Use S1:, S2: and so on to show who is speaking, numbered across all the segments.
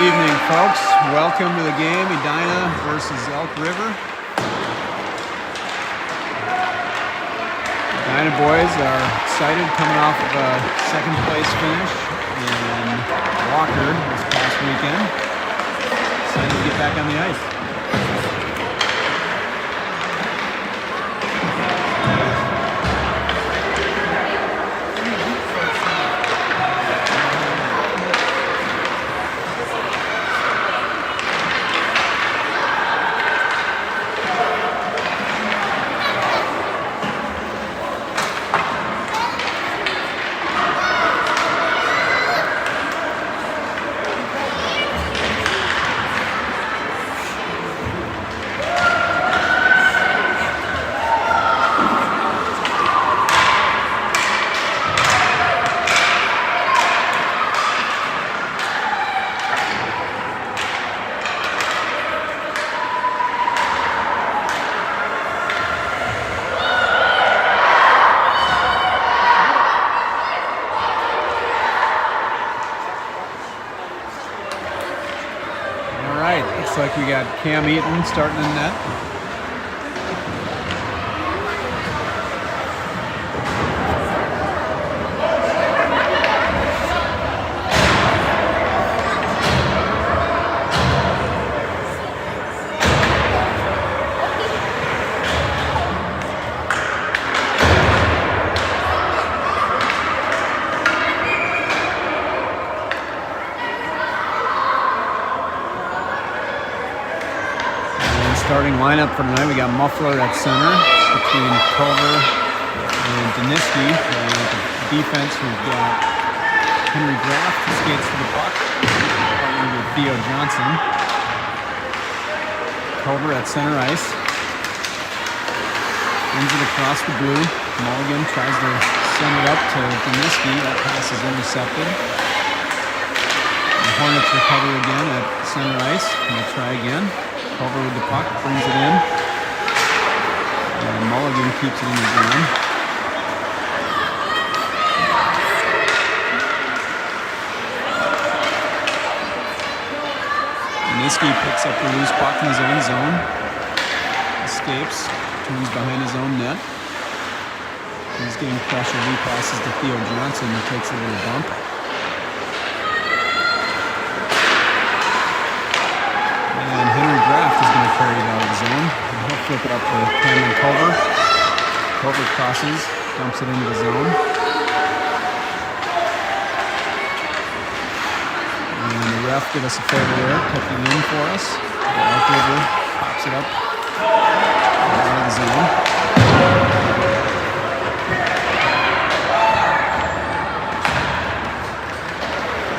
S1: evening, folks. Welcome to the game, Edina versus Elk River. Edina boys are excited coming off of a second place finish in Walker this past weekend. Excited to get back on the ice. Looks like we got Cam Eaton starting in net. Starting lineup for tonight, we got Muffler at center between Culver and Daniski. And at the defense, we've got Henry Graff, who skates to the puck, partnered with Theo Johnson. Culver at center ice. Brings it across the blue. Mulligan tries to send it up to Daniski. That pass is intercepted. The Hornets recover again at center ice. And they'll try again. Culver with the puck, brings it in, and Mulligan keeps it in the zone. Niski picks up the loose puck in his own zone, escapes, turns behind his own net. He's getting pressure, he passes to Theo Johnson, who takes a little bump. And Henry Graff is going to carry it out of the zone. And he'll flip it up to Cameron Culver. Culver crosses, dumps it into the zone. And the ref did us a favor there, kept it in for us. Elk River pops it up out of the zone.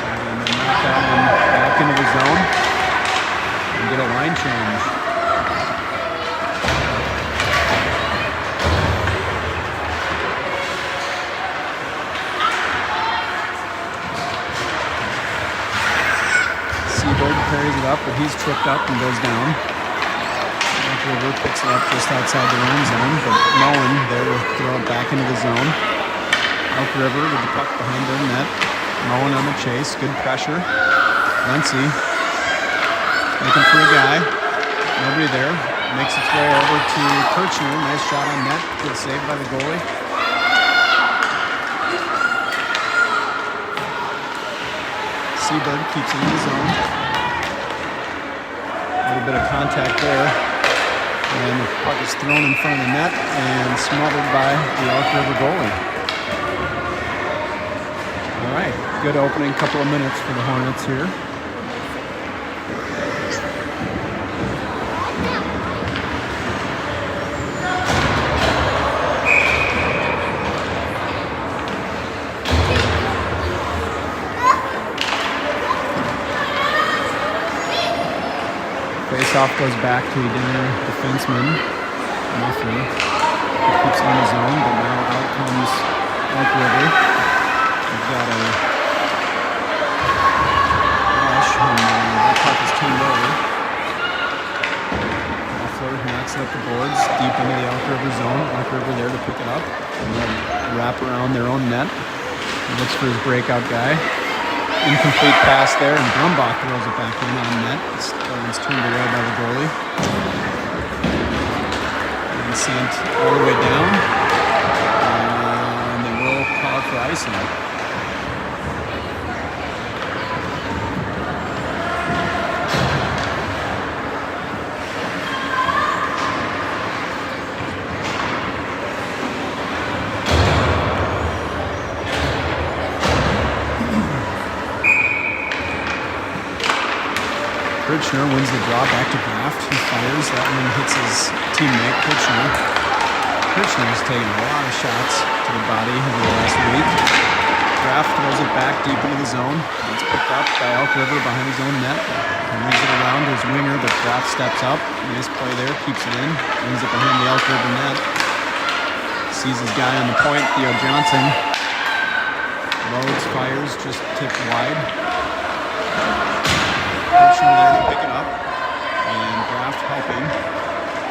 S1: And then knock that one back into the zone. Get a line change. Seaberg carries it up, but he's tripped up and goes down. Elk River picks it up just outside the run zone, but Mullen there to throw it back into the zone. Elk River with the puck behind their net. Mullen on the chase, good pressure. Lindsay looking for a guy. Nobody there. Makes its way over to Kirchner. Nice shot on net. Good save by the goalie. Seaberg keeps it in the zone. A little bit of contact there. And the puck is thrown in front of the net and smothered by the Elk River goalie. All right. Good opening couple of minutes for the Hornets here. Face-off goes back to Edina defenseman, Muffler. He keeps it in his zone, but now out comes Elk River. We've got a rush, and that puck is turned over. Muffler knocks it up the boards, deep into the Elk River zone. Elk River there to pick it up, and then wrap around their own net. He looks for his breakout guy. incomplete pass there, and Grumbach throws it back in on net. That one's turned away by the goalie. And sent all the way down. And they will call for icing. Kirchner wins the draw back to Graft. He fires. That one hits his teammate, Kirchner. Kirchner has taken a lot of shots to the body over the last week. Graft throws it back deep into the zone. It's picked up by Elk River behind his own net. He moves it around to his winger, but Graft steps up. Nice play there, keeps it in. Brings it behind the Elk River net. Sees his guy on the point, Theo Johnson. Loads, fires, just tipped wide. Kirchner there to pick it up, and Graft helping.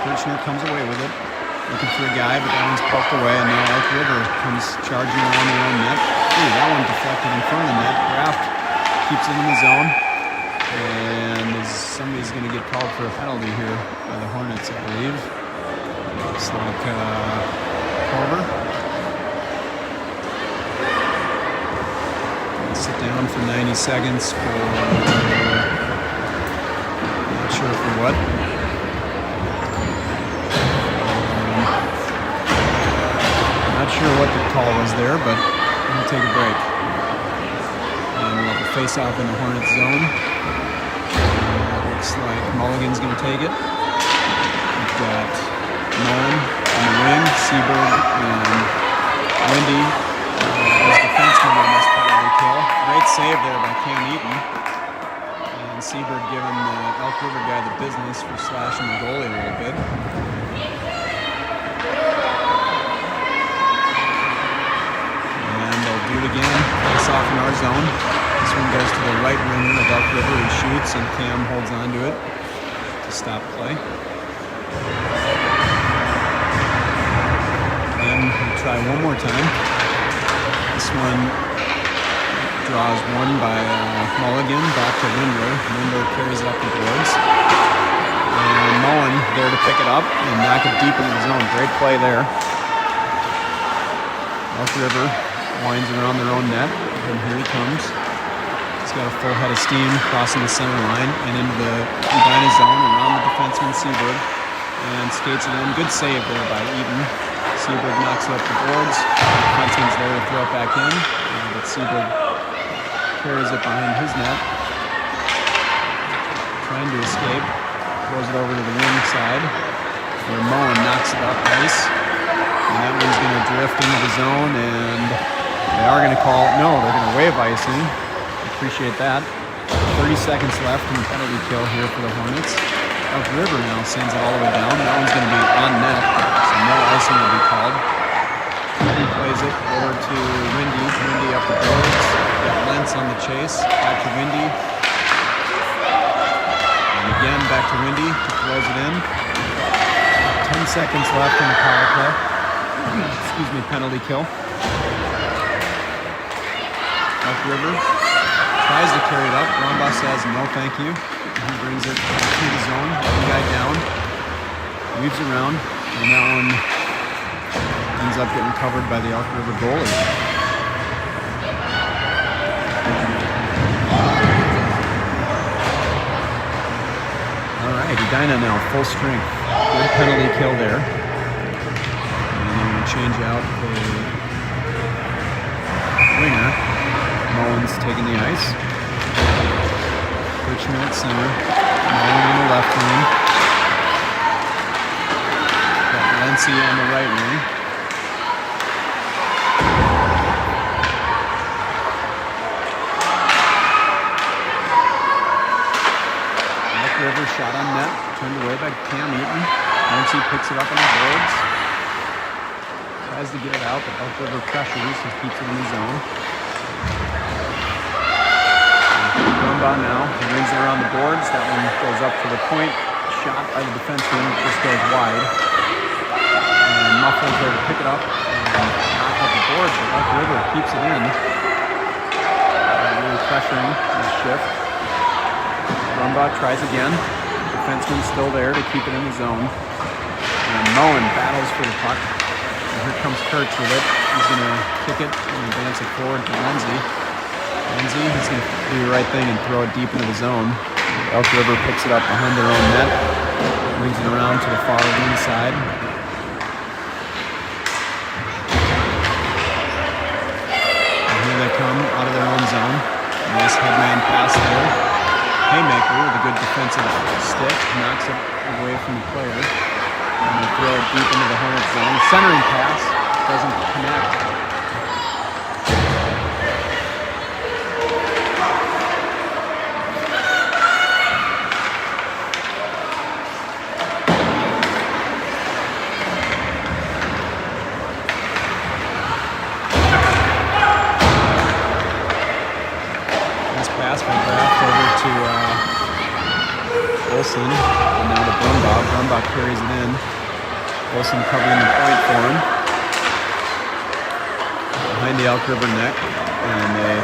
S1: Kirchner comes away with it, looking for a guy, but that one's poked away, and now Elk River comes charging around their own net. Ooh, that one deflected in front of the net. Graft keeps it in the zone, and somebody's going to get called for a penalty here by the Hornets, I believe. Looks like Culver. Sit down for 90 seconds for... sure for what. Not sure what the call was there, but we'll take a break. And we'll have a face-off in the Hornets zone. Looks like Mulligan's going to take it. We've got Mullen on the wing, Seberg and Wendy as defenseman on this penalty kill. Great save there by Cam Eaton. Seberg giving the Elk River guy the business for slashing the goalie a little bit. And they'll do it again. Face off in our zone. This one goes to the right winger of Elk River who shoots, and Cam holds on to it to stop play. And we'll try one more time. This one draws one by Mulligan back to Linder. Linder carries it up the boards. And Mullen there to pick it up and knock it deep into the zone. Great play there. Elk River winds around their own net. And here he comes. He's got a full head of steam crossing the center line and into the Edina zone around the defenseman Seberg. And skates it in. Good save there by Eden. Seberg knocks it up the boards. The defenseman's there to throw it back in. But Seberg carries it behind his net, trying to escape, throws it over to the wing side, where Mullen knocks it up ice, and that one's going to drift into the zone, and they are going to call, no, they're going to waive icing. Appreciate that. 30 seconds left in the penalty kill here for the Hornets. Elk River now sends it all the way down. That one's going to be on net, so no icing will be called. He plays it over to Windy. Windy up the boards. Got Lentz on the chase. Back to Windy. And again back to Windy. He throws it in. 10 seconds left in the power play. Excuse me, penalty kill. Elk River tries to carry it up. Rombach says no thank you. He brings it to the zone. One guy down. Weaves around. And that one ends up getting covered by the Elk River goalie. All right, Edina now full strength. Good penalty kill there. And then we change out the winger. Mullen's taking the ice. Kirchner at center. Mullen on the left wing. Got Lency on the right wing. River shot on net, turned away by Cam Eaton. Nancy picks it up on the boards. Tries to get it out, but Elk River pressures and keeps it in the zone. Rumba now, he rings it around the boards. That one goes up for the point. Shot by the defenseman, just goes wide. And Muffler's there to pick it up and knock up the boards, but Elk River keeps it in. Really pressuring the shift. Brumbaugh tries again. Defenseman still there to keep it in the zone. And Mullen battles for the puck. And here comes Kurtz with it. He's going to kick it and advance it forward to Lindsay. Lindsay, he's going to do the right thing and throw it deep into the zone. Elk River picks it up behind their own net. Brings it around to the far wing side. And here they come out of their own zone. Nice headman pass there. Haymaker with a good defensive stick. Knocks it away from the player. And they throw it deep into the Hornets zone. Centering pass. Doesn't connect. Olsen, and now to Brumbaugh. Brumbaugh carries it in. Olsen covering the point for him. Behind the Elk River net, and they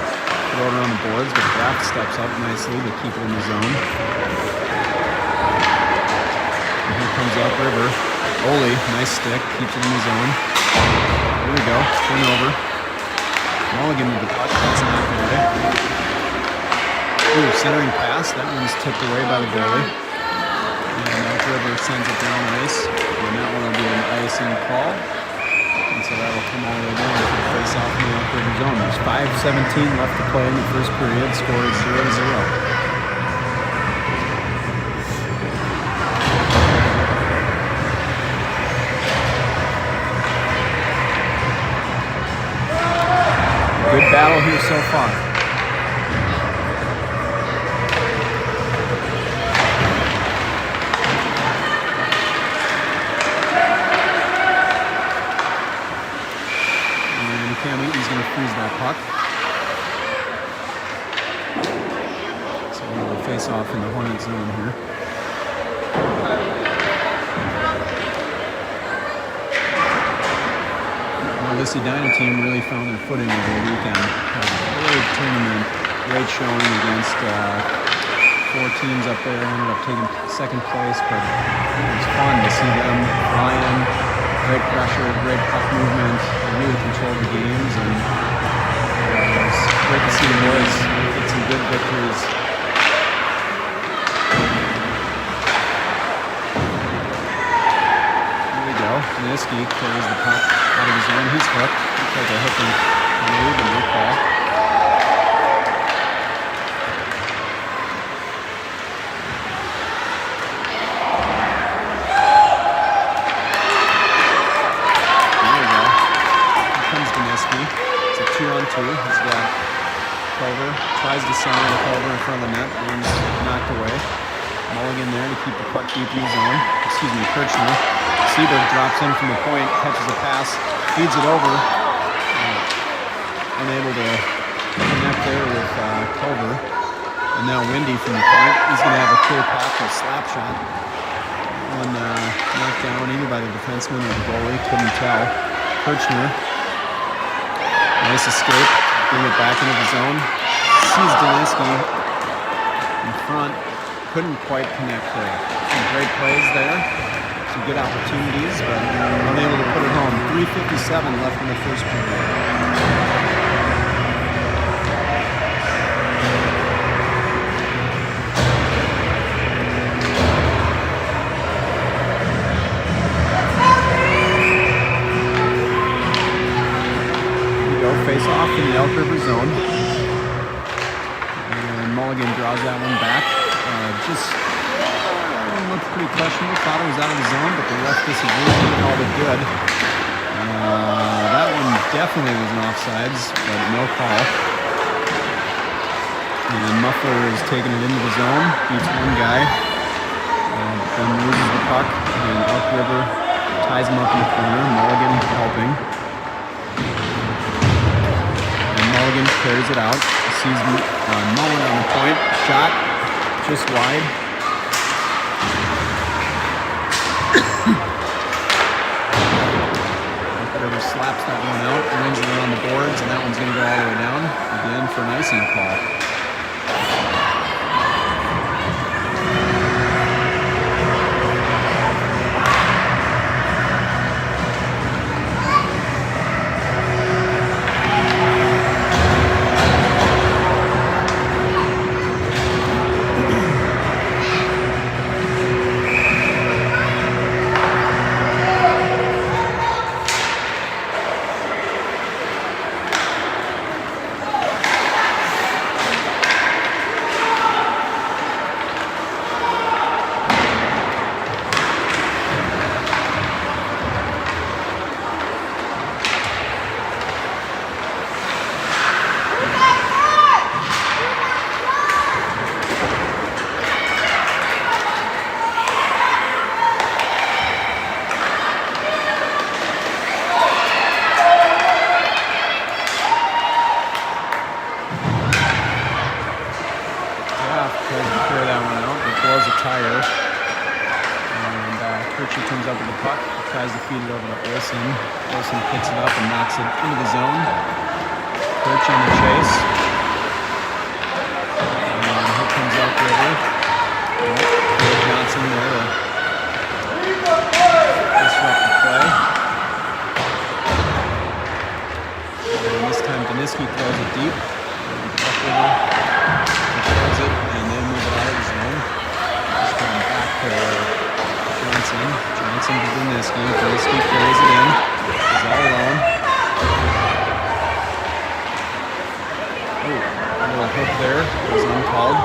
S1: throw it around the boards, but Kraft steps up nicely to keep it in the zone. And here comes Elk River. Ole, nice stick, keeps it in the zone. Here we go, turnover. Mulligan with the puck, that's not away. Ooh, centering pass, that one's tipped away by the goalie. And Elk River sends it down ice, and that one will be an icing call. And so that will come all the way down for the face-off in the Elk River zone. There's 5:17 left to play in the first period. Score is 0-0. Good battle here so far. Freeze that puck. So we'll face off in the Hornet zone here. Well, this Edina team really found their footing over the weekend. Great tournament, great showing against 4 teams up there. Ended up taking second place, but it was fun to see them fly in. Great pressure, great puck movement. They really controlled the games, and it was great to see the boys get some good victories. Here we go. Niski carries the puck out of his zone. He's hooked. Looks like a hook and move, and no call. It's a 2-on-2. He's got Culver. Tries to center the Culver in front of the net. And knocked away. Mulligan there to keep the puck deep in the zone. Excuse me, Kirchner. Seberg drops in from the point, catches a pass, feeds it over. Unable to connect there with Culver. And now Windy from the point. He's going to have a clear path to a slap shot. One knocked down either by the defenseman or the goalie. Couldn't tell. Kirchner. Nice escape, bring it back into the zone. Sees Delinsky in front, couldn't quite connect there. Some great plays there, some good opportunities, but unable to put it home. 3:57 left in the first period. Face off in the Elk River zone. And Mulligan draws that one back. Looked pretty questionable. Thought it was out of the zone, but the ref disagreed and called it good. That one definitely was an offsides, but no call. And Muffler is taking it into the zone, beats one guy, then loses the puck, and Elk River ties him up in the corner. Mulligan helping. Mulligan carries it out. Sees Mullen on the point. Shot just wide. River slaps that one out, wins it around the boards, and that one's going to go all the way down again for an icing call. tries to clear that one out, but blows a tire. And Kirchie comes up with the puck, tries to feed it over to Olsen. Olsen picks it up and knocks it into the zone. Kirchie on the chase. And here comes Elk River. Johnson there to disrupt the play. And this time Daniski throws it deep. Elk River throws it and then move it out of the zone. Just coming back to Johnson. Johnson to Daniski. Daniski carries it in. He's all alone. Oh, a little hook there. It was uncalled.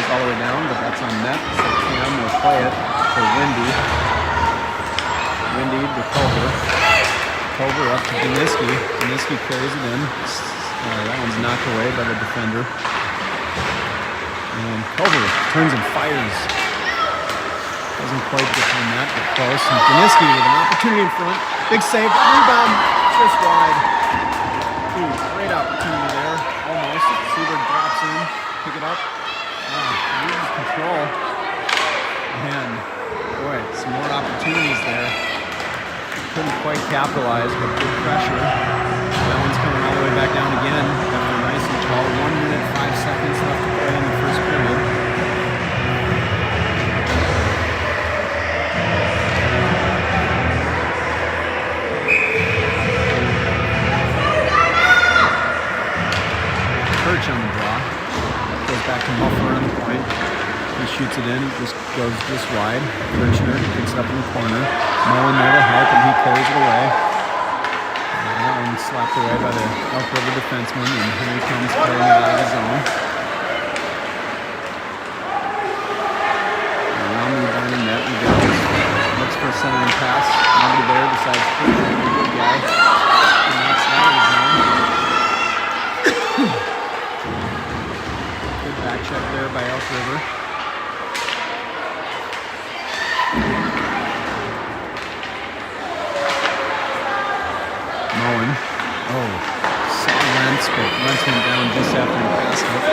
S1: All the way down, but that's on net, so Cam will play it for Windy. Windy to Culver. Culver up to Daniski. Daniski carries it in. That one's knocked away by the defender. And Culver turns and fires. Doesn't quite get to the net, but close. And Daniski with an opportunity in front. Big save, rebound, just wide. Ooh, great opportunity there, almost. Seabird drops in, pick it up. Loses control. And boy, some more opportunities there. Couldn't quite capitalize, but good pressure. That one's coming all the way back down again. Definitely nice and tall. 1 minute, 5 seconds left to play in the first period. Perch on the draw. Goes back to Muffler on the point. He shoots it in, just goes just wide. Kirchner picks it up in the corner. Mullen there to help, and he carries it away. And that one slapped away by the Elk River defenseman, and here he comes carrying it out of the zone. Around the Edina net he goes. Looks for a centering pass. Nobody there besides Kirchner, the good guy. And that's out of the zone. Back check there by Elk River. Mullen. Oh, saw Lentz, but Lentz went down just after he passed it.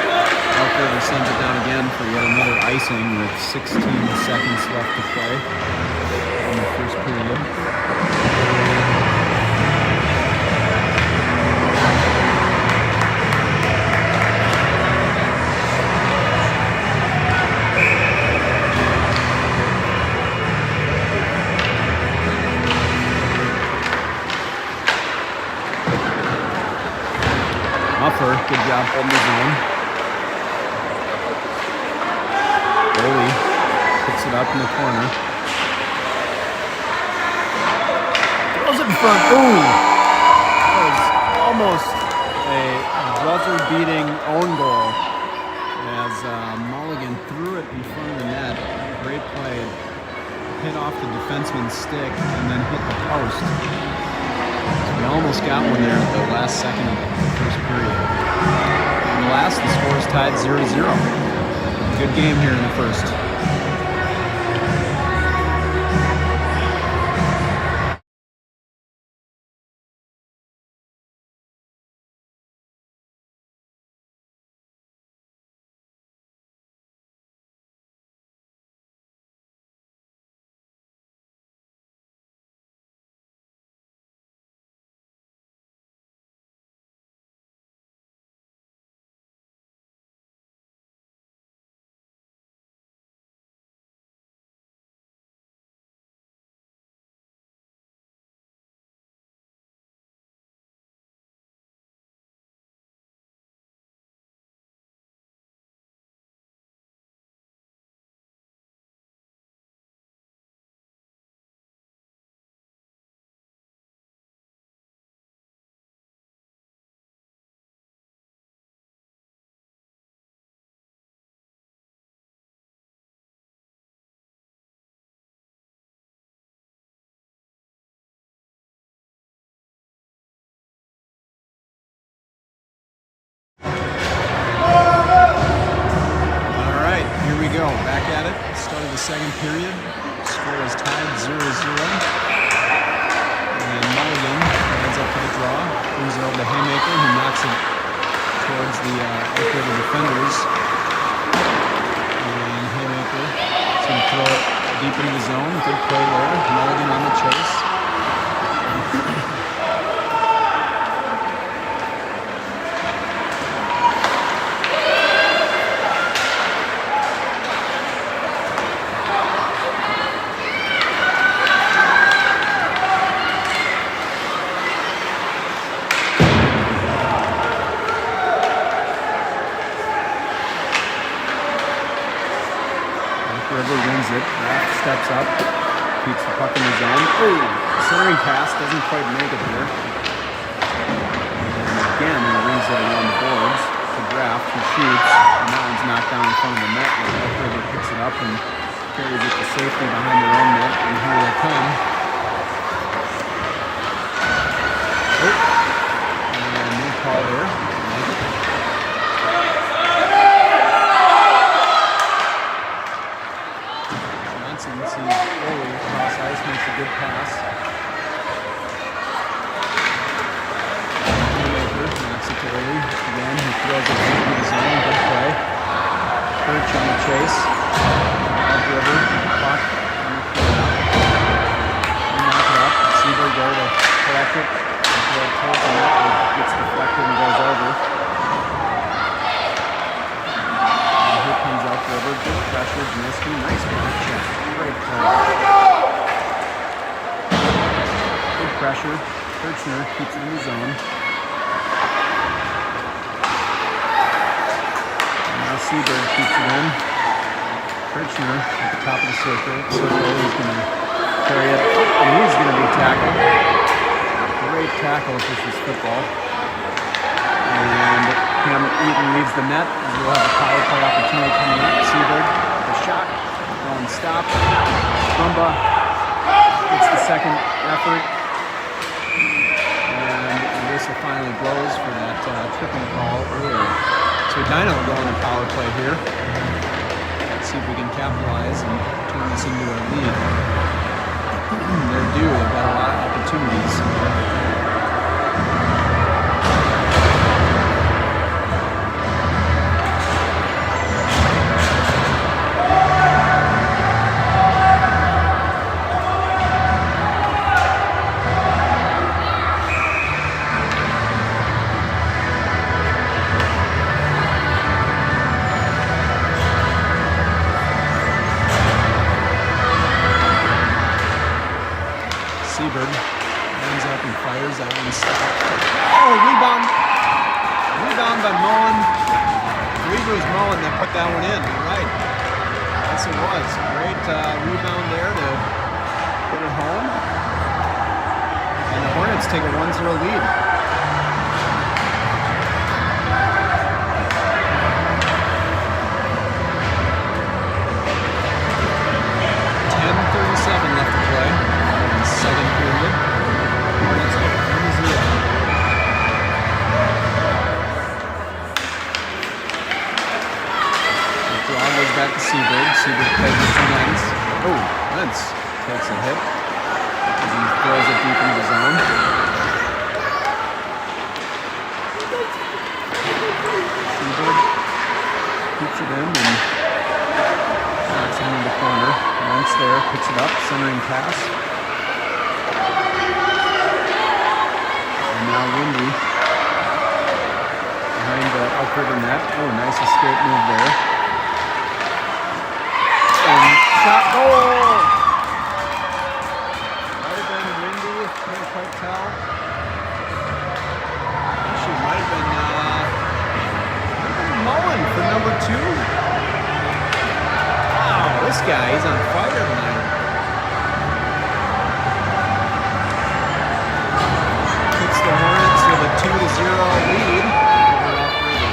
S1: Elk River sends it down again for yet another icing with 16 seconds left to play in the first period. Muffler, good job holding the zone. Boley picks it up in the corner. Throws it in front. Ooh! That was almost a buzzer-beating own goal as Mulligan threw it in front of the net. Great play. Hit off the defenseman's stick and then hit the post. We almost got one there at the last second of the first period. In the last, the score is tied 0-0. Good game here in the first. Back at it, start of the second period. Score is tied 0-0. it towards the Elk River defenders. And Haymaker is going to throw it deep into the zone. Good play there. Mulligan on the chase. River wins it. Raft steps up, keeps the puck in the zone. Oh, centering pass doesn't quite make it there. And again, he wins it along the boards to Raft, who shoots, and that one's knocked down in front of the net. And Elk River picks it up and carries it to safety behind their own net. And here they come. Oh, and no call there. Sees Foley across ice, makes a good pass. Haymaker knocks it to Foley. Again, he throws it deep in the zone. Good play. Perch on the chase. Elk River, puck on the field. Knock it up. Seaver go to collect it. And throw it towards the net. It gets deflected and goes over. And here comes Elk River. Good pressure. Niski. Nice back check. Great play. Good pressure. Kirchner keeps it in the zone. And now Seaberg keeps it in. Kirchner at the top of the circle. He's going to carry it. And he's going to be tackled. Great tackle if this was football. And Cam Eaton leaves the net. We'll have a power play opportunity coming up. Seaberg, the shot. One stop. Trumba gets the second effort. And the whistle finally blows for that tripping call earlier. So Edina will go on the power play here. Let's see if we can capitalize and turn this into a lead. They're due. They've got a lot of opportunities. Seaberg runs up and fires that one stop. Oh, rebound! Rebound by Mullen. I believe it was Mullen that put that one in. You're right. Yes, it was. Great rebound there to put it home. And the Hornets take a 1-0 lead. Left to play in the second period. Hornets up 1-0. The draw goes back to Seaberg. Seaberg plays with two ends. Oh, Lentz takes a hit as he throws it deep into the zone. Seaberg keeps it in and knocks it into the corner. Lentz there, picks it up, centering pass. And now Windy behind the Elk River net. Oh, nice escape move there. And shot goal! Might have been Windy, can't quite tell. Actually, might have been Mullen for number 2. This guy, he's on fire tonight. Puts the Hornets with a 2-0 lead over Elk River.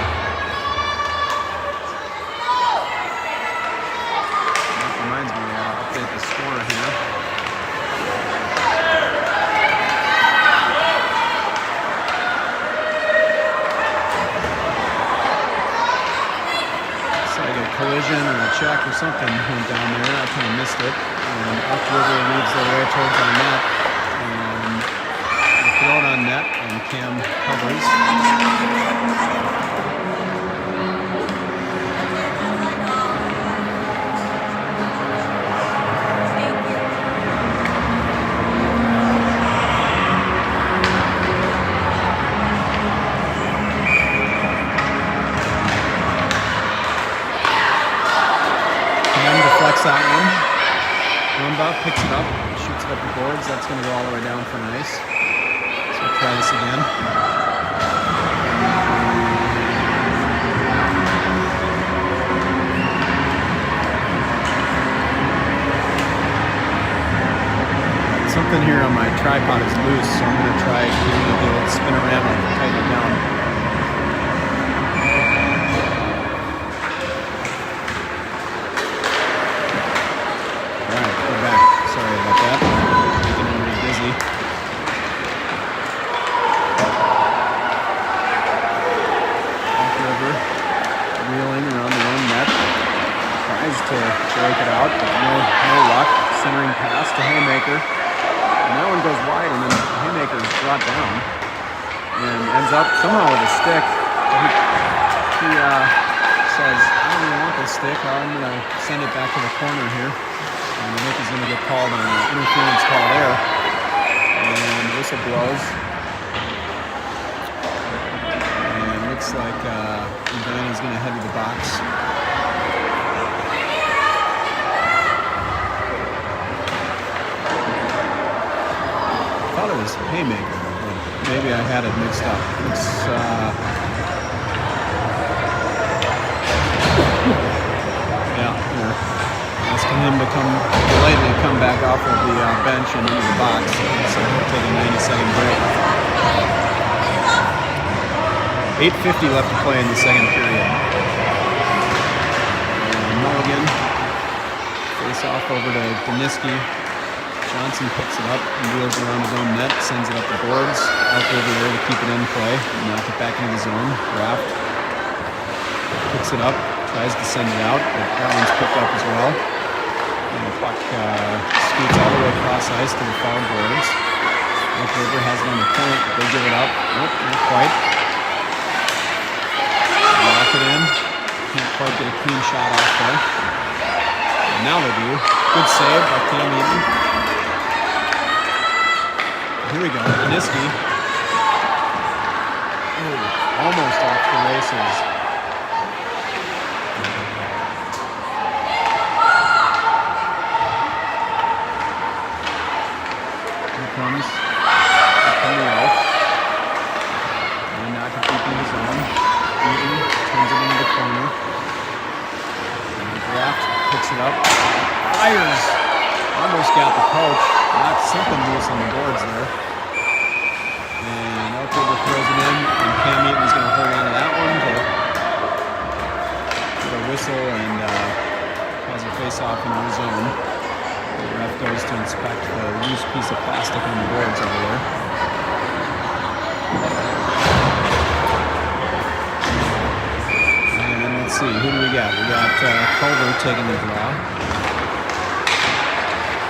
S1: That reminds me, we gotta update the score here. Collision or a check or something went down there. I kind of missed it. And Elk River leads their way towards our net. And they throw it on net and Cam covers. Deflects that one. Rumba picks it up, shoots it up the boards. That's going to go all the way down for nice. So we'll try this again. Something here on my tripod is loose, so I'm going to try giving it the old spin around and tighten it down. Sorry about that. Making everybody dizzy. Elk River reeling around their own net. Tries to break it out, but no luck. Centering pass to Haymaker. And that one goes wide, and then Haymaker is brought down. And ends up somehow with a stick. He says, I don't really want this stick. I'm going to send it back to the corner here. And I think he's going to get called on an interference call there. And the whistle blows. And looks like Edina's going to head to the box. I thought it was Haymaker, but maybe I had it mixed up. It's yeah, here. Asking him to politely come back off of the bench and into the box. So we'll take a 90-second break. 8:50 left to play in the second period. And Mulligan face off over to Deniski. Johnson picks it up and wheels around his own net, sends it up the boards. Elk over there to keep it in play and knock it back into the zone. Raft picks it up, tries to send it out, but that one's picked up as well. And the puck scoots all the way across ice to the far boards. Elk River has it on the point, but they give it up. Nope, not quite. Lock it in. Can't quite get a clean shot off there. And now they do. Good save by Cam Eaton. Here we go. Deniski. Oh, almost off the races. Comes from the Elk. And knock it deep in the zone. Eaton turns it into the corner. And Draft picks it up. Fires. Almost got the coach. Knocked something loose on the boards there. And Elk River throws it in. And Cam Eaton's going to hold on to that one to get a whistle and has a face-off in the zone. The ref goes to inspect the loose piece of plastic on the boards over there. And let's see, who do we got? We got Culver taking the draw.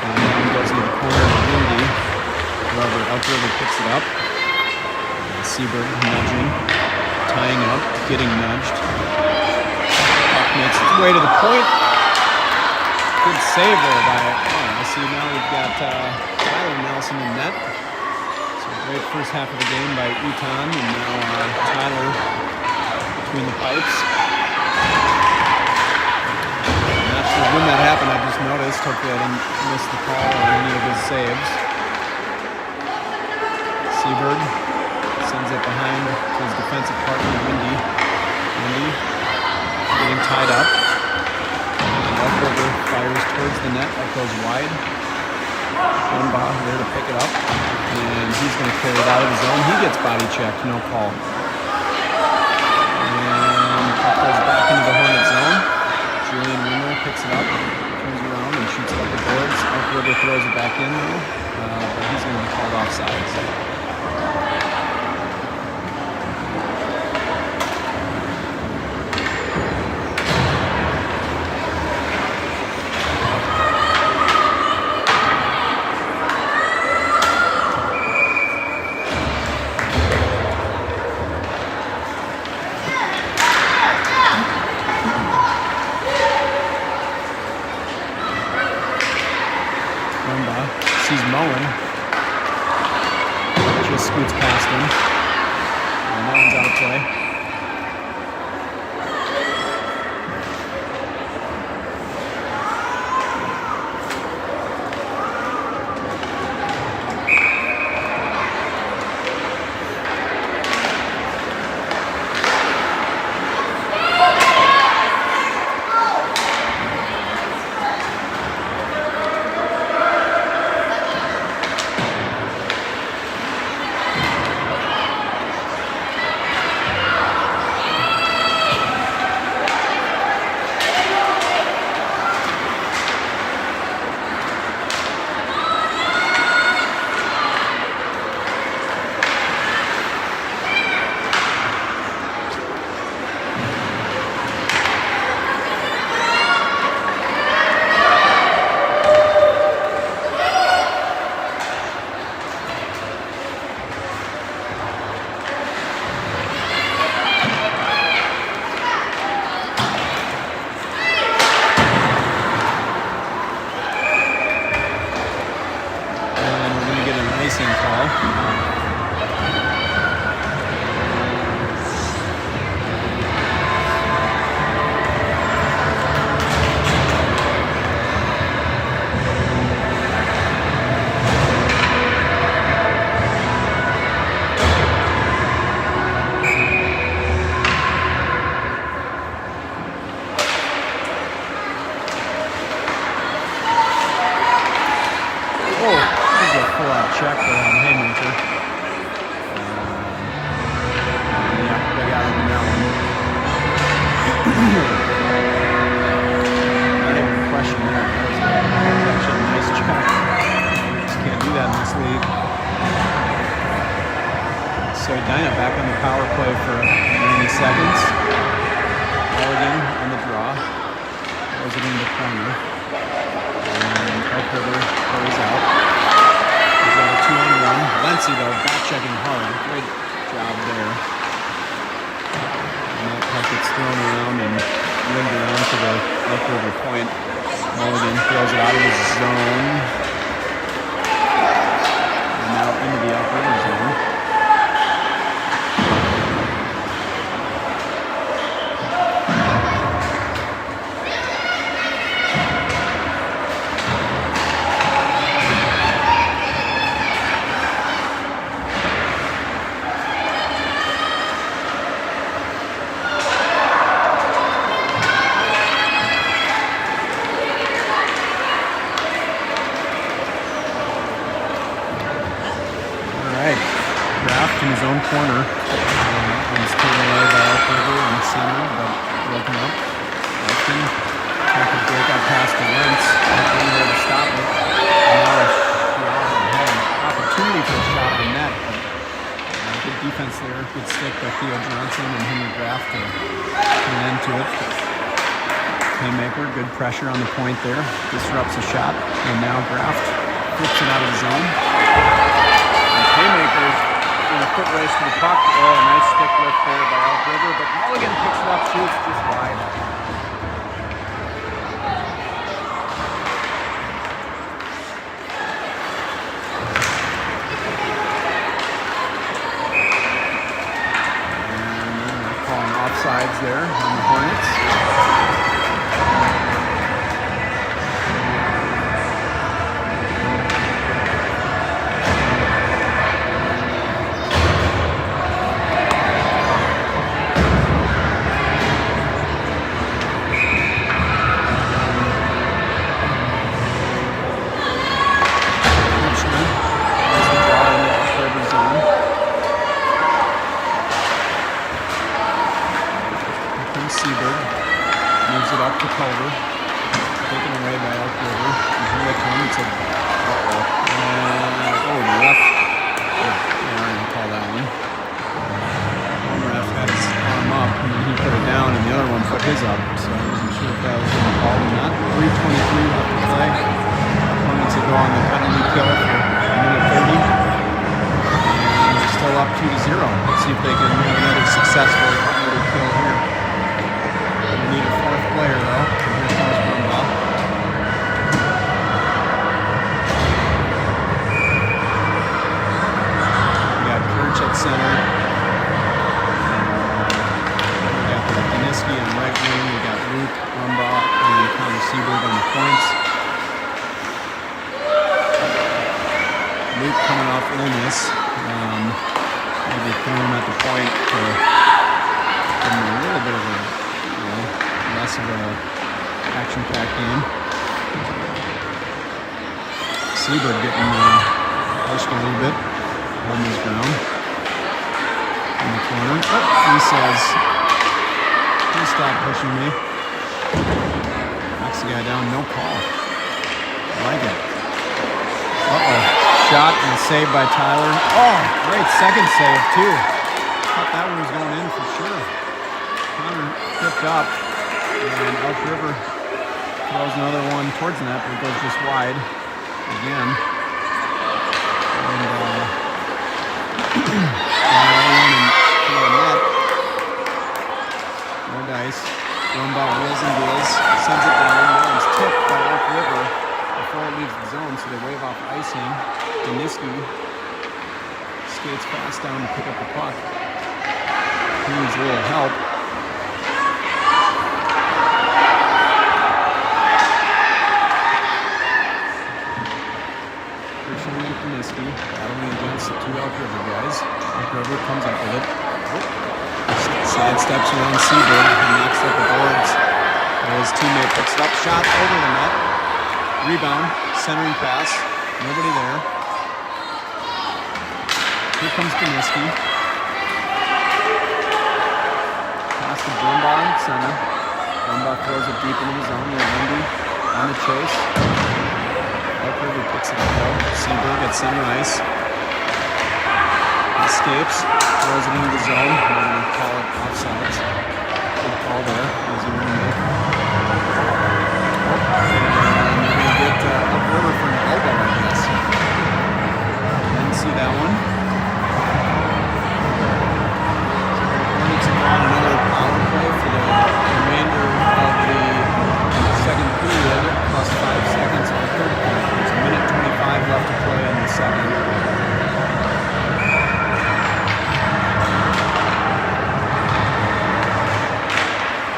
S1: And then goes into the corner of Windy. However, Elk River picks it up. Seabird nudging, tying up, getting nudged. Puck makes its way to the point. Good save there by I see now we've got Tyler Nelson in net. So great first half of the game by Eton, and now Tyler between the pipes. Not sure when that happened, I just noticed. Hopefully I didn't miss the call or any of his saves. Seabird sends it behind to his defensive partner, Windy. Windy getting tied up. Elk River fires towards the net. That goes wide. Brumbaugh there to pick it up. And he's going to carry it out of his zone. He gets body checked. No call. And that goes back into the Hornet zone. Julian Wimmer picks it up. Turns around and shoots it up the boards. Elk River throws it back in there. But he's going to be called offside. scoots past him. And that one's out of play. Check there on Haymaker. Yeah, they got him in that one. Not even a question there. That was actually a nice check. Just can't do that in this league. So Edina back on the power play for 90 seconds. Mulligan on the draw. Throws it in the corner. And Elk River goes out. He's got a 2-on-1. Lency, though, back checking hard. Great job there. And that puck gets thrown around and ringed around to the Elk River point. Mulligan throws it out of his zone. And now into the Elk River zone. In his own corner. He's taken away by Elk River in the center, but broken up. Elkton tried to break out past the Lentz. Nothing there to stop it. And now had an opportunity for a shot on net. But good defense there. Good stick by Theo Johnson and Henry Graff to put an end to it. Haymaker, good pressure on the point there. Disrupts the shot. And now Graff flips it out of the zone. And Haymaker in a foot race to the puck. Oh, a nice stick lift there by Elk River, but Mulligan picks it up, shoots just wide. And they're calling offsides there on the Hornets. Moves it up to Culver. Taken away by Elk River. He's really coming to the ref. Yeah, I'm going to call that one. One ref had his arm up and then he put it down and the other one put his up. So I wasn't sure if that was going to call or not. 3:23 left to play. Hornets will go on the penalty kill for a minute 30. And they're still up 2-0. Let's see if they can have another successful penalty kill here. We need a fourth player, though. Here comes Brumbaugh. We got center. We got the Daniski on right wing. We got Luke, Brumbaugh, and Connor Seberg on the points. Luke coming off illness. Maybe threw him at the point to give him a little bit of a, less of a action-packed game. Seberg getting pushed a little bit, holding his ground in the corner. Oh, he says, "Please stop pushing me." Knocks the guy down, no call. I like it. Shot and a save by Tyler. Oh, great second save too. Thought that one was going in for sure. Connor tripped up, and Elk River throws another one towards the net, but it goes just wide again. And another one into the net. No dice. Brumbaugh wheels and deals. Sends it down. That one's tipped by Elk River before it leaves the zone, so they wave off icing. Daniski skates fast down to pick up the puck. He needs a little help. Christian and Daniski battling against the two Elk River guys. Elk River comes up with it. Side steps around Seberg and knocks up the boards. His teammate picks it up, shot over the net. Rebound, centering pass, nobody there. Here comes Daniski. Pass to Brumbaugh in center. Brumbaugh throws it deep into the zone. We have Lindy on the chase. Elk River picks it up though. Seberg at center ice. Escapes, throws it into the zone. We're going to call it offsides. Good call there. Easy one to make. Elk River for an elbow, I guess. Didn't see that one. Hornets have got another power play for the remainder of the second period, plus 5 seconds on the third period. There's a minute 25 left to play in the second.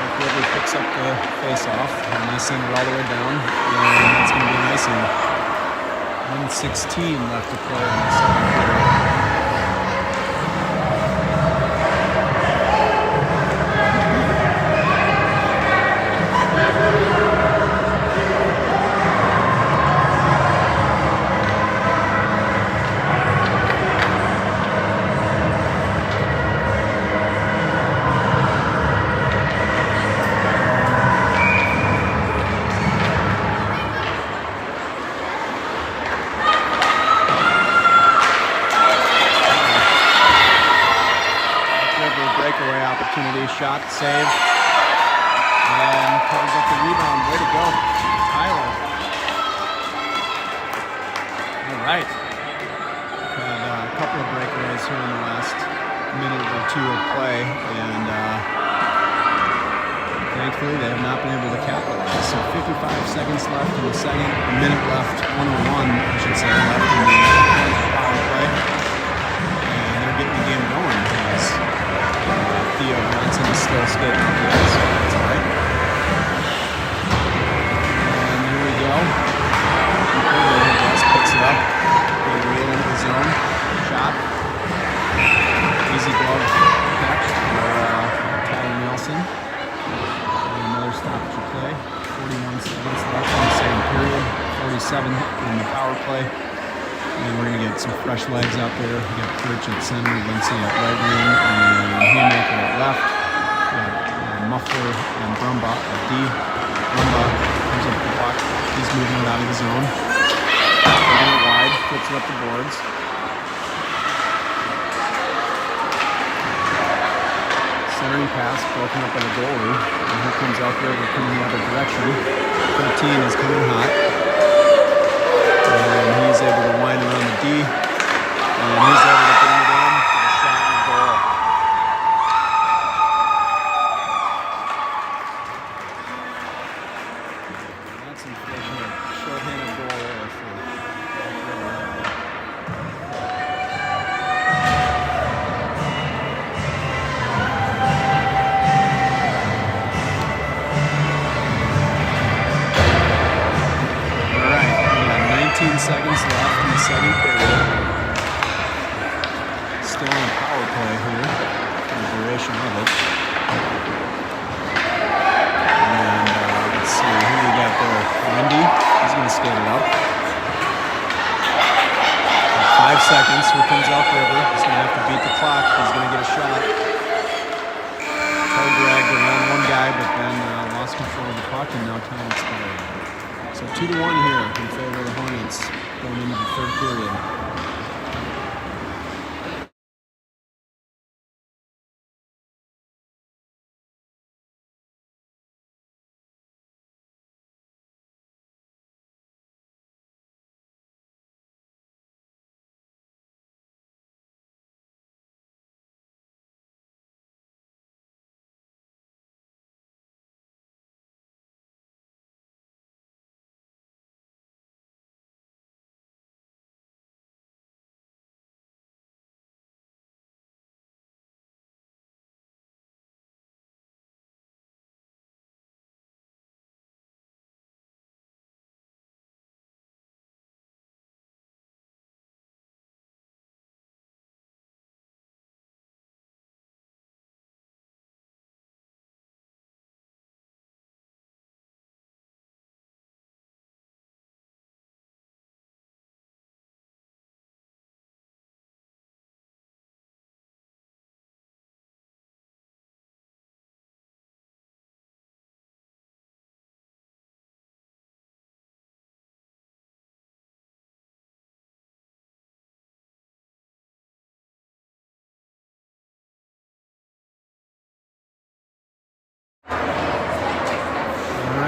S1: Elk River picks up the face-off, and they send it all the way down, and that's going to be an icing. 1:16 left to play in the second period. Shot, save, and covers up the rebound. Way to go, Tyler. All right. Had a couple of breakaways here in the last minute or two of play, and thankfully they have not been able to capitalize. So 55 seconds left in the second, a minute left, 1:01, I should say, left in the power play, and they're getting the game going. Theo Johnson is still skating on the ice, so that's all right. And here we go. West picks it up. They wheel into the zone. Shot. Easy glove catch for Tyler Nelson. And another stoppage of play. 41 seconds left in the second period. 47 in the power play. And we're going to get some fresh legs out there. We got Perch at center, Lindsay at right wing, and Haymaker at left. We got Muffler and Brumbaugh at D. Brumbaugh comes up the puck. He's moving it out of the zone. Taking it wide, flips it up the boards. Centering pass, broken up by the goalie. And here comes Elk River coming the other direction. 13 is coming hot. And he's able to wind around the D, and he's able to bring it in for the shot and goal. That's unfortunate. Short-handed goal there for still on power play here for the duration of it. And let's see who we got there. Wendy, he's going to skate it up. 5 seconds. Here comes Elk River. He's going to have to beat the clock. He's going to get a shot. Toe dragged around one guy, but then lost control of the puck, and now time expired. So 2-1 here in favor of the Hornets going into the third period.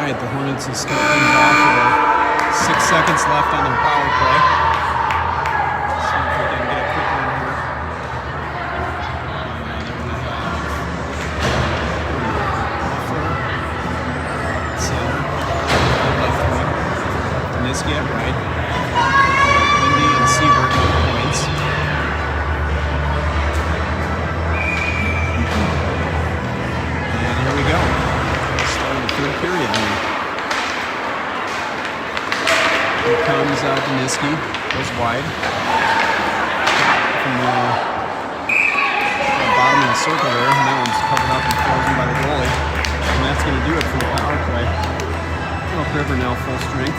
S1: The Hornets will start things off with 6 seconds left on their power play. Let's see if we can get a quick one here. And they're going to have center, left wing, Deniski at right, Lindy and Siebert with points. And here we go. Starting the third period now. Here comes Deniski, goes wide. From the bottom of the circle there, and that one's covered up and frozen by the goalie. And that's going to do it for the power play. Elk River now full strength.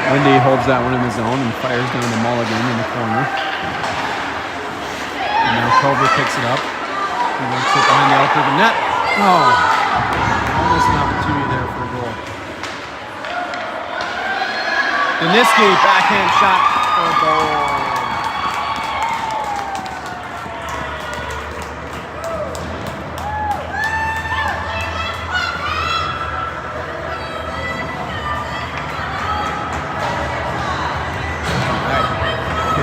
S1: Wendy holds that one in the zone and fires down to Mulligan in the corner. And now Culver picks it up. He works it behind the Elk River net. Oh, almost an opportunity there for a goal. Deniski, backhand shot for a goal.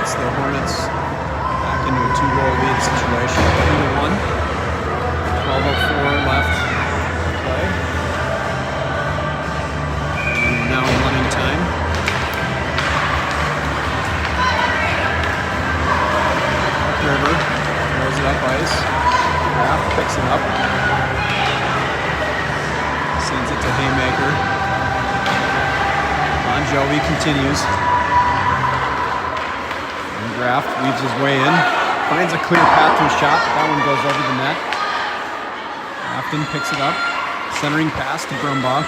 S1: The Hornets back into a 2-goal lead situation. 2-1. 12:04 left to play. And now in running time. River throws it up ice. Raff picks it up. Sends it to Haymaker. Bon Jovi continues. Graft weaves his way in, finds a clear path to a shot, but that one goes over the net. Grafton picks it up, centering pass to Brumbaugh.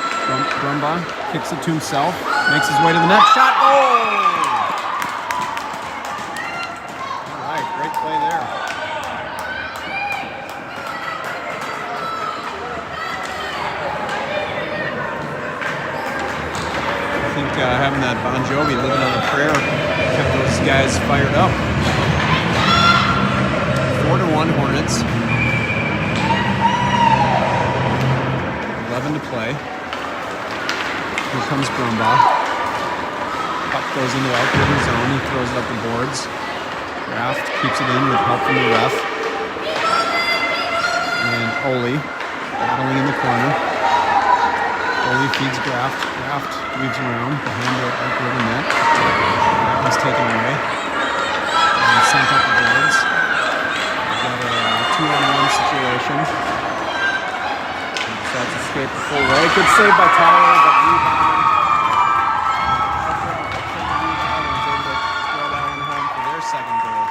S1: Brumbaugh kicks it to himself, makes his way to the net, shot, goal! All right, great play there. I think having that Bon Jovi living on a prayer kept those guys fired up. 4-1 Hornets. 11 to play. Here comes Brumbaugh. Puck goes into Elk River zone. He throws it up the boards. Graft keeps it in with help from the ref. And Ole battling in the corner. Ole feeds Graft. Graft weaves around behind the Elk River net. That one's taken away. And sent up the boards. We've got a 2-on-1 situation. Tries to escape the full way. Good save by Tyler, but rebound. Second goal.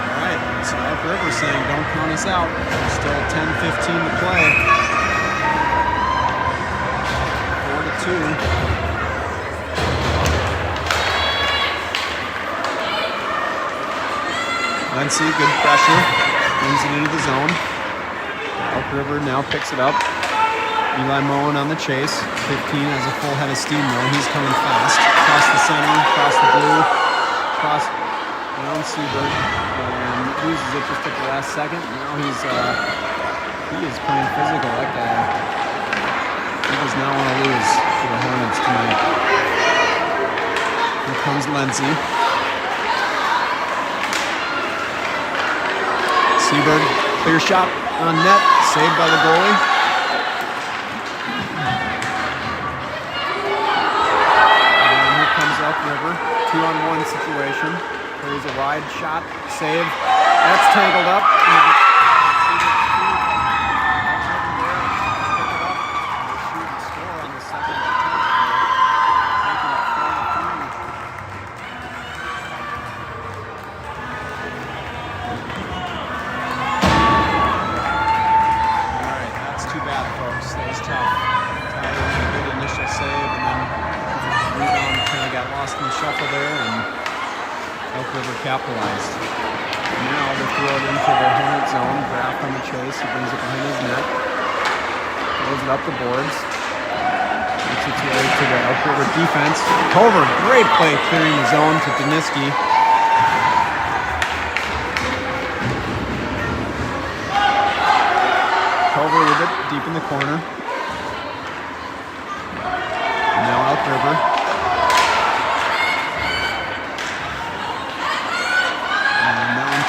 S1: All right, so Elk River saying don't count us out. There's still 10-15 to play. 4-2. Lindsay, good pressure. Brings it into the zone. Elk River now picks it up. Eli Moen on the chase. 15 has a full head of steam though. He's coming fast. Across the center, across the blue, across around Seabird, and loses it just at the last second. Now he is playing physical. That guy, he does not want to lose to the Hornets tonight. Here comes Lindsay. Seabird, clear shot on net, saved by the goalie. River, 2-on-1 situation. There's a wide shot, save. That's tangled up. Score on the second attempt, making it 4-3. All right, that's too bad, folks. That was tough. Tyler made a good initial save, and then rebound kind of got lost in the shuffle there, and Elk River capitalized. Now they throw it into the Hornet zone. Graft on the chase. He brings it behind his net. Throws it up the boards. Makes its way to the Elk River defense. Culver, great play clearing the zone to Daniski. Culver with it deep in the corner. And now Elk River.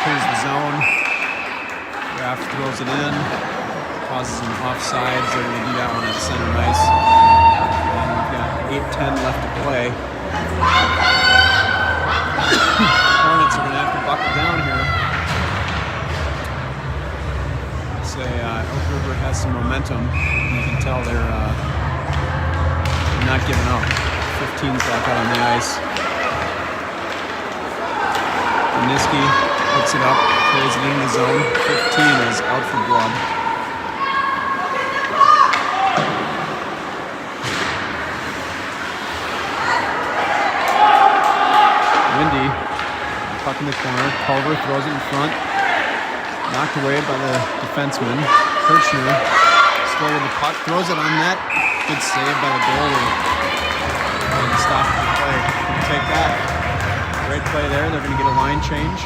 S1: Clears the zone. Graft throws it in. Causes an offsides. They're going to do that one at center ice. And we've got 8:10 left to play. Hornets are going to have to buckle down here. I'd say Elk River has some momentum. You can tell they're not giving up. 15's back out on the ice. Daniski picks it up, carries it in the zone. 15 is out for blood. Windy, puck in the corner. Culver throws it in front. Knocked away by the defenseman. Kirchner still with the puck, throws it on net. Good save by the goalie. And stop the play. We'll take that. Great play there. They're going to get a line change.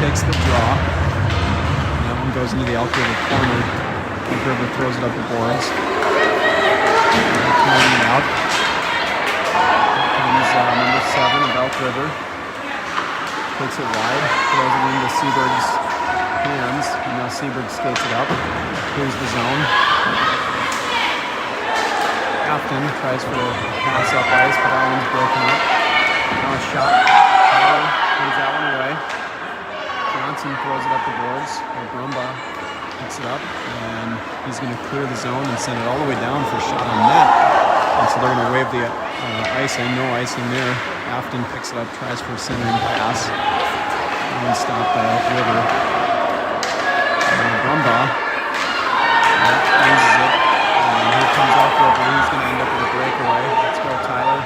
S1: Takes the draw. And that one goes into the Elk River corner. Elk River throws it up the boards. Throwing it out. Here comes number 7 of Elk River. Takes it wide. Throws it into Seabird's hands. And now Seabird skates it up. Clears the zone. Afton tries for a pass up ice, but that one's broken up. Now a shot. Tyler brings that one away. Johnson throws it up the boards. Brumbaugh picks it up, and he's going to clear the zone and send it all the way down for a shot on net. And so they're going to wave the icing. No icing there. Afton picks it up, tries for a centering pass. And stopped by Elk River. Brumbaugh loses it. And here comes Elk River. He's going to end up with a breakaway. Let's go, Tyler.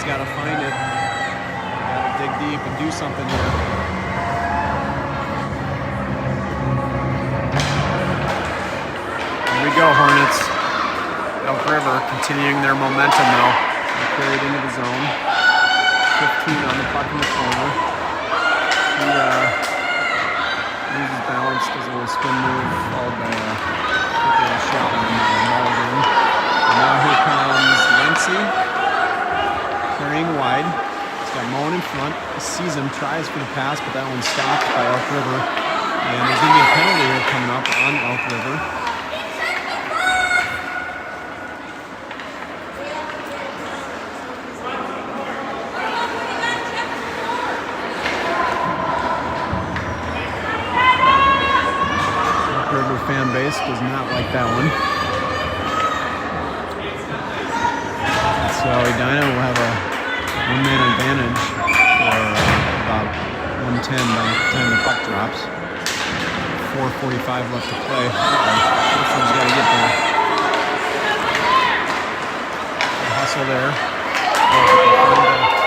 S1: got to find it. Got to dig deep and do something here. Here we go, Hornets. Elk River continuing their momentum though. They carried into the zone. 15 on the puck in the corner. He loses balance, does a little spin move, followed by a quick little shot on Mulligan. And now here comes Lindsay, carrying wide. He's got Moen in front. He sees him, tries for the pass, but that one's stopped by Elk River. And there's going to be a penalty here coming up on Elk River. Fan base does not like that one. So Edina will have a one-man advantage for about 110 by the time the puck drops. 4:45 left to play. This one's got to get there. The hustle there.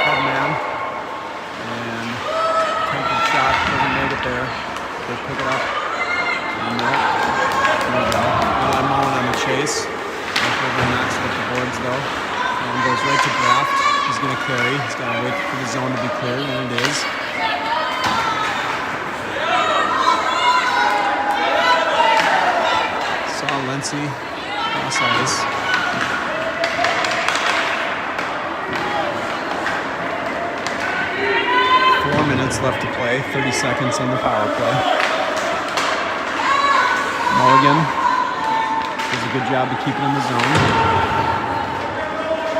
S1: Head man. And attempted shot doesn't make it there. They pick it up. Mullen on the chase. River knocks it at the boards though. And goes right to Graft. He's going to carry. He's got to wait for the zone to be clear, and it is. Saw Lindsay cross ice. Four minutes left to play. 30 seconds on the power play. Mulligan does a good job to keep it in the zone.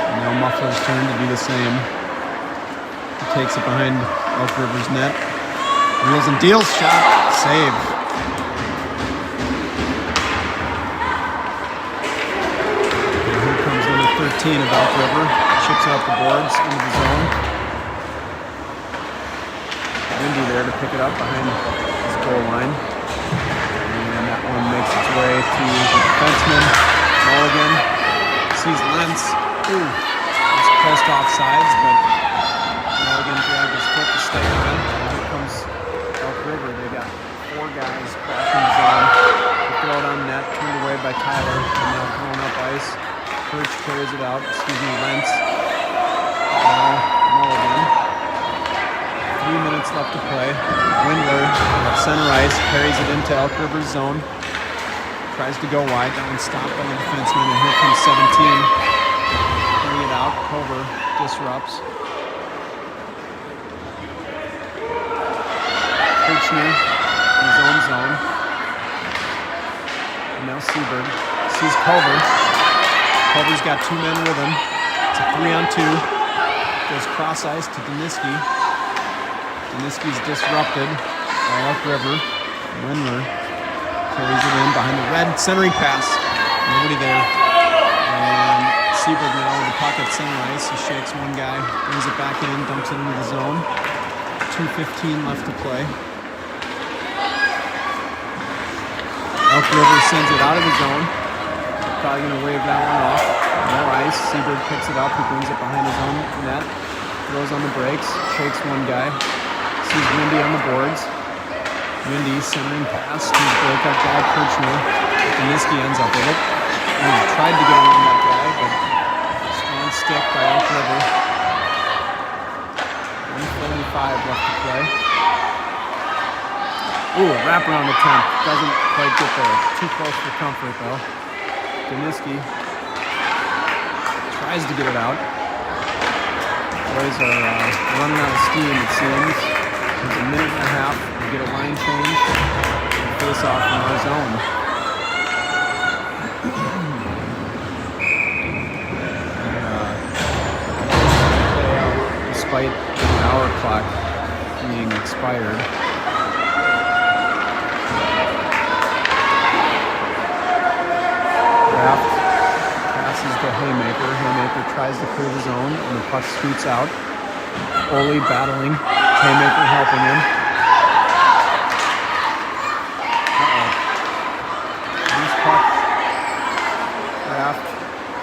S1: And now Muffler's turn to do the same. He takes it behind Elk River's net. Wheels and deals, shot, save. And here comes number 13 of Elk River. Chips out the boards into the zone. Windy there to pick it up behind his goal line. That one makes its way to the defenseman. Mulligan sees Lentz. Ooh, it's close to offsides, but Mulligan dragged his foot to stay on it. And here comes Elk River. They got four guys crashing the zone. They throw it on net, turned away by Tyler, and now throwing up ice. Perch carries it out. Lentz. Now Mulligan. 3 minutes left to play. Windler at center ice carries it into Elk River's zone. Tries to go wide. That one's stopped by the defenseman, and here comes 17. Bring it out. Cover disrupts. Kirchner in his own zone. And now Seabird sees Cover. Cover's got two men with him. It's a 3-on-2. Goes cross ice to Daniski. Daniski's disrupted by Elk River. Windler carries it in behind the red centering pass. Nobody there. And Seabird now with the puck at center ice. He shakes one guy, brings it back in, dumps it into the zone. 2:15 left to play. Elk River sends it out of the zone. Probably going to wave that one off. No ice. Seabird picks it up. He brings it behind his own net. Throws on the brakes. Shakes one guy. Sees Windy on the boards. Windy centering pass to his breakup guy, Kirchner. Daniski ends up with it. And he tried to get around that guy, but strong stick by Elk River. 1:45 left to play. Ooh, wraparound attempt. Doesn't quite get there. Too close for comfort, though. Daniski tries to get it out. Boys are running out of steam, it seems. There's a minute and a half to get a line change and face off in our zone. Despite the hour clock being expired. Graft passes to Haymaker. Haymaker tries to clear the zone, and the puck scoots out. Ole battling. Haymaker helping him. Loose puck. Graft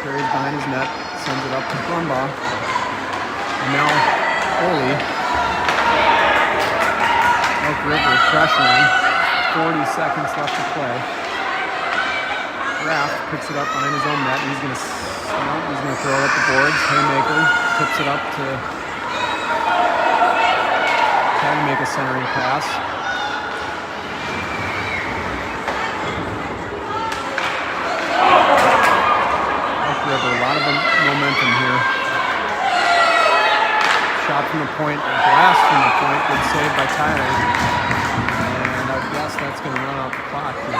S1: carries behind his net, sends it up to Brumbaugh. And now Oli. Elk River pressuring. 40 seconds left to play. Raft picks it up behind his own net. He's gonna throw it at the boards. Haymaker tips it up to try to make a centering pass. River, a lot of momentum here. Shot from the point, a blast from the point, good save by Tyler. And I guess that's going to run out the clock here.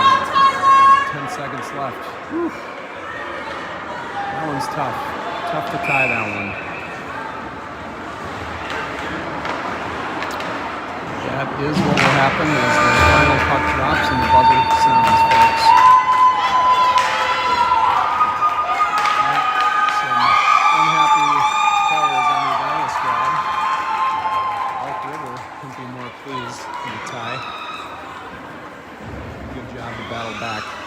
S1: 10 seconds left. Whew. That one's tough. Tough to tie that one. That is what will happen as the final puck drops and the buzzer sounds, folks. Couldn't be more pleased with the tie. Good job to battle back.